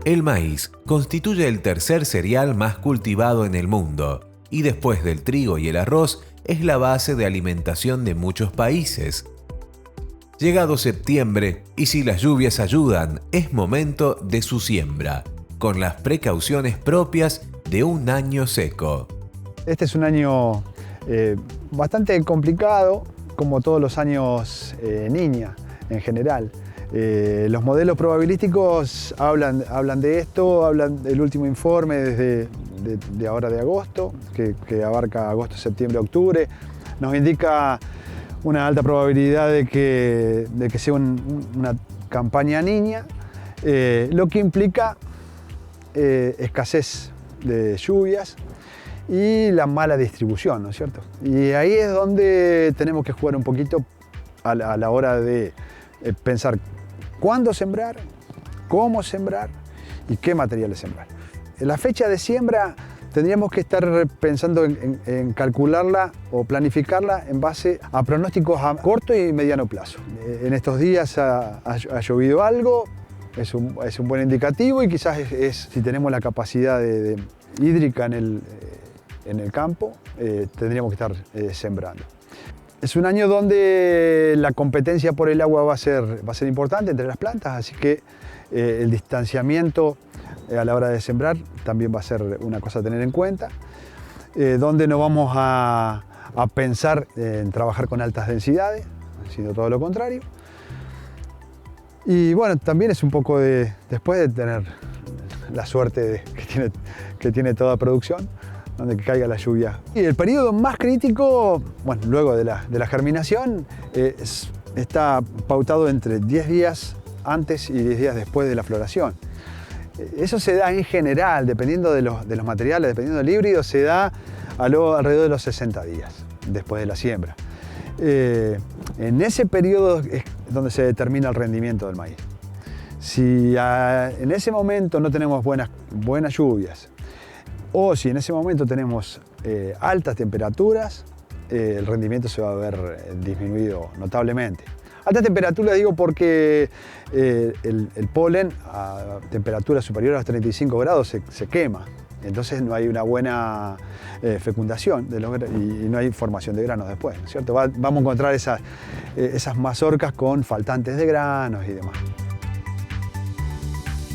El maíz constituye el tercer cereal más cultivado en el mundo y después del trigo y el arroz es la base de alimentación de muchos países. Llegado septiembre, y si las lluvias ayudan, es momento de su siembra, con las precauciones propias de un año seco. Este es un año bastante complicado, como todos los años niña en general. Los modelos probabilísticos hablan de esto, hablan del último informe desde ahora de agosto, que abarca agosto, septiembre, octubre. Nos indica una alta probabilidad de que sea una campaña niña, lo que implica escasez de lluvias y la mala distribución, ¿no es cierto? Y ahí es donde tenemos que jugar un poquito a la hora de pensar cuándo sembrar, cómo sembrar y qué materiales sembrar. En la fecha de siembra tendríamos que estar pensando en calcularla o planificarla en base a pronósticos a corto y mediano plazo. En estos días ha llovido algo, es un buen indicativo, y quizás si tenemos la capacidad hídrica en el campo, tendríamos que estar sembrando. Es un año donde la competencia por el agua va a ser importante entre las plantas, así que el distanciamiento a la hora de sembrar también va a ser una cosa a tener en cuenta, donde no vamos a pensar en trabajar con altas densidades, sino todo lo contrario. Y bueno, también es un poco después de tener la suerte que tiene toda producción, donde caiga la lluvia. Y el periodo más crítico, bueno, luego de la germinación, está pautado entre 10 días antes y 10 días después de la floración. Eso se da en general, dependiendo de los materiales, dependiendo del híbrido, se da alrededor de los 60 días después de la siembra. En ese periodo es donde se determina el rendimiento del maíz. Si en ese momento no tenemos buenas lluvias, o si en ese momento tenemos altas temperaturas, el rendimiento se va a ver disminuido notablemente. Altas temperaturas digo porque el polen a temperaturas superiores a los 35 grados se quema. Entonces no hay una buena fecundación y no hay formación de granos después, ¿no es cierto? Vamos a encontrar esas mazorcas con faltantes de granos y demás.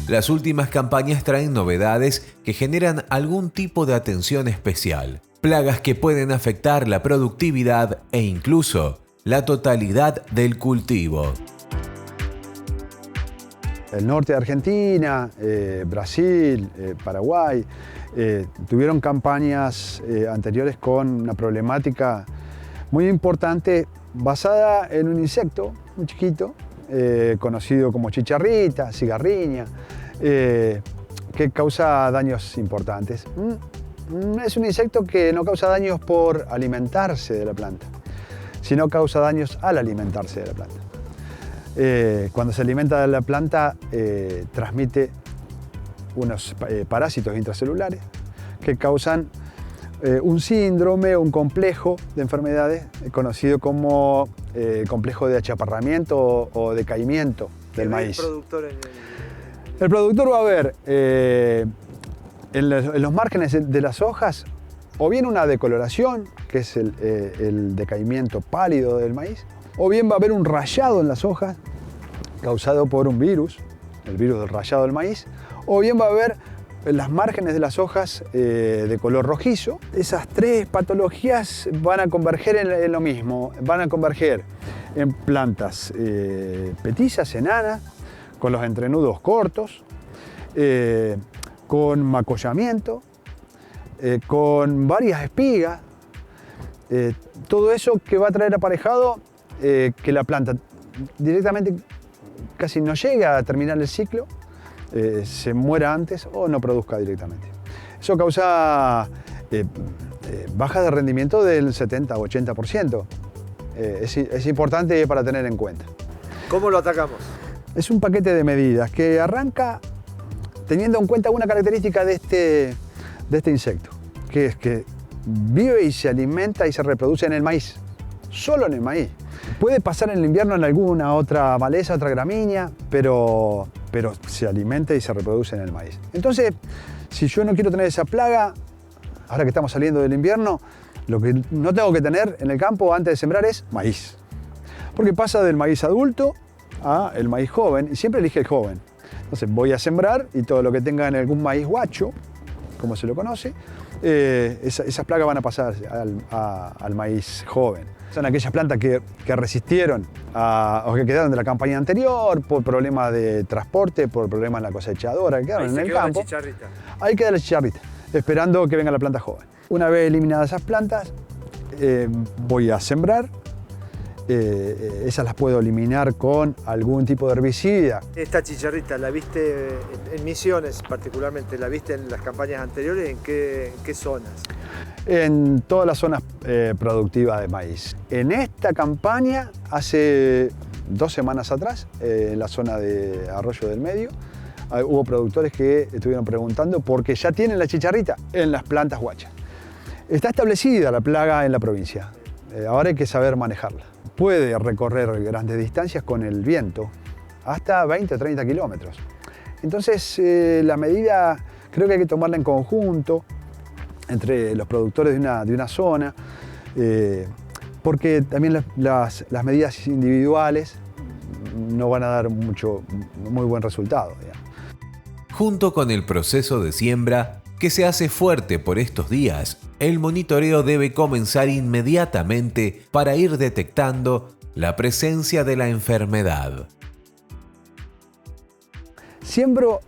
Las últimas campañas traen novedades que generan algún tipo de atención especial, plagas que pueden afectar la productividad e incluso la totalidad del cultivo. El norte de Argentina, Brasil, Paraguay, tuvieron campañas anteriores con una problemática muy importante basada en un insecto muy chiquito, conocido como chicharrita, cigarriña, que causa daños importantes. Es un insecto que no causa daños por alimentarse de la planta, sino causa daños al alimentarse de la planta. Cuando se alimenta de la planta, transmite unos parásitos intracelulares que causan un síndrome, un complejo de enfermedades conocido como complejo de achaparramiento o decaimiento del maíz. El productor va a ver en los márgenes de las hojas o bien una decoloración, que es el decaimiento pálido del maíz, o bien va a haber un rayado en las hojas causado por un virus, el virus del rayado del maíz, o bien va a haber en las márgenes de las hojas de color rojizo. Esas tres patologías van a converger en lo mismo, van a converger en plantas petizas, enanas, con los entrenudos cortos, con macollamiento, con varias espigas, todo eso que va a traer aparejado que la planta directamente casi no llega a terminar el ciclo, se muera antes o no produzca directamente. Eso causa baja de rendimiento del 70 o 80%. Es importante para tener en cuenta. ¿Cómo lo atacamos? Es un paquete de medidas que arranca teniendo en cuenta una característica de este insecto, que es que vive y se alimenta y se reproduce en el maíz, solo en el maíz. Puede pasar en el invierno en alguna otra maleza, otra gramínea, pero se alimenta y se reproduce en el maíz. Entonces, si yo no quiero tener esa plaga, ahora que estamos saliendo del invierno, lo que no tengo que tener en el campo antes de sembrar es maíz. Porque pasa del maíz adulto a el maíz joven y siempre elige el joven. Entonces voy a sembrar y todo lo que tenga en algún maíz guacho, como se lo conoce, esas plagas van a pasar al maíz joven. Son aquellas plantas que resistieron o que quedaron de la campaña anterior por problemas de transporte, por problemas en la cosechadora, que quedaron en el campo. La chicharrita. Ahí queda la chicharrita, esperando que venga la planta joven. Una vez eliminadas esas plantas, voy a sembrar. Esas las puedo eliminar con algún tipo de herbicida. Esta chicharrita, ¿la viste en Misiones particularmente? ¿La viste en las campañas anteriores? ¿En qué zonas? En todas las zonas productivas de maíz. En esta campaña, hace 2 semanas atrás, en la zona de Arroyo del Medio, hubo productores que estuvieron preguntando porque ya tienen la chicharrita en las plantas guachas. Está establecida la plaga en la provincia. Ahora hay que saber manejarla. Puede recorrer grandes distancias con el viento, hasta 20 o 30 kilómetros. Entonces, la medida creo que hay que tomarla en conjunto entre los productores de una zona, porque también las medidas individuales no van a dar muy buen resultado, digamos. Junto con el proceso de siembra, que se hace fuerte por estos días, el monitoreo debe comenzar inmediatamente para ir detectando la presencia de la enfermedad. Siembro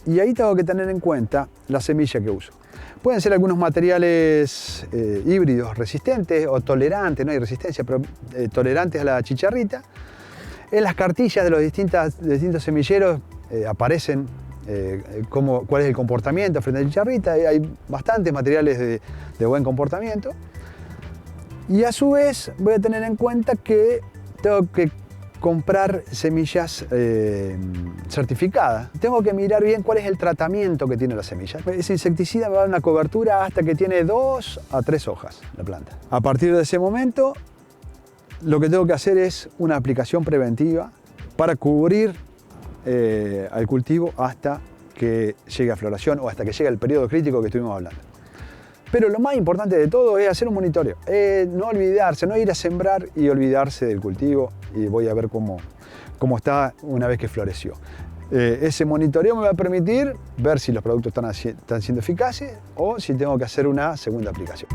y ahí tengo que tener en cuenta la semilla que uso. Pueden ser algunos materiales híbridos resistentes o tolerantes, no hay resistencia, pero tolerantes a la chicharrita. En las cartillas de los distintos semilleros aparecen cuál es el comportamiento frente a la chicharrita. Hay bastantes materiales de buen comportamiento. Y a su vez voy a tener en cuenta que tengo que comprar semillas certificadas. Tengo que mirar bien cuál es el tratamiento que tiene la semilla. Ese insecticida me va a dar una cobertura hasta que tiene 2 a 3 hojas la planta. A partir de ese momento, lo que tengo que hacer es una aplicación preventiva para cubrir al cultivo hasta que llegue a floración o hasta que llegue el periodo crítico que estuvimos hablando. Pero lo más importante de todo es hacer un monitoreo, no olvidarse, no ir a sembrar y olvidarse del cultivo y voy a ver cómo está una vez que floreció. Ese monitoreo me va a permitir ver si los productos están siendo eficaces o si tengo que hacer una segunda aplicación.